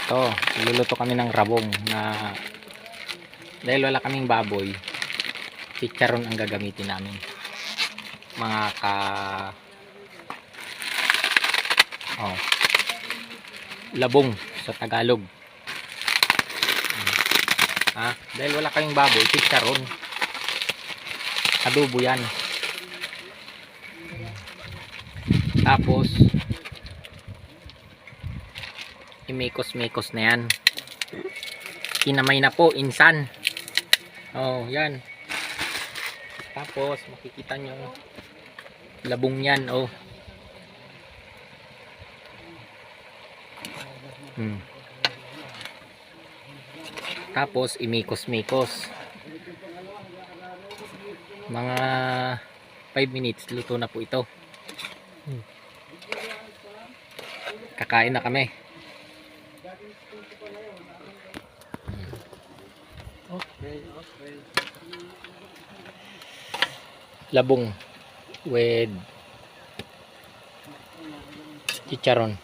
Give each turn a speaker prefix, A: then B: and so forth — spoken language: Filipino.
A: Ito, luluto kami ng rabong na dahil wala kaming baboy, chicharon ang gagamitin namin. Mga labong sa Tagalog. Dahil wala kaming baboy, chicharon. Adobo yan. Tapos imikos-mikos na yan. Kinamay na po, insan. Yan. Tapos makikita nyo labong yan. Tapos imikos-mikos. Mga 5 minutes luto na po ito. Kakain na kami. Okay. Labong with chicharon.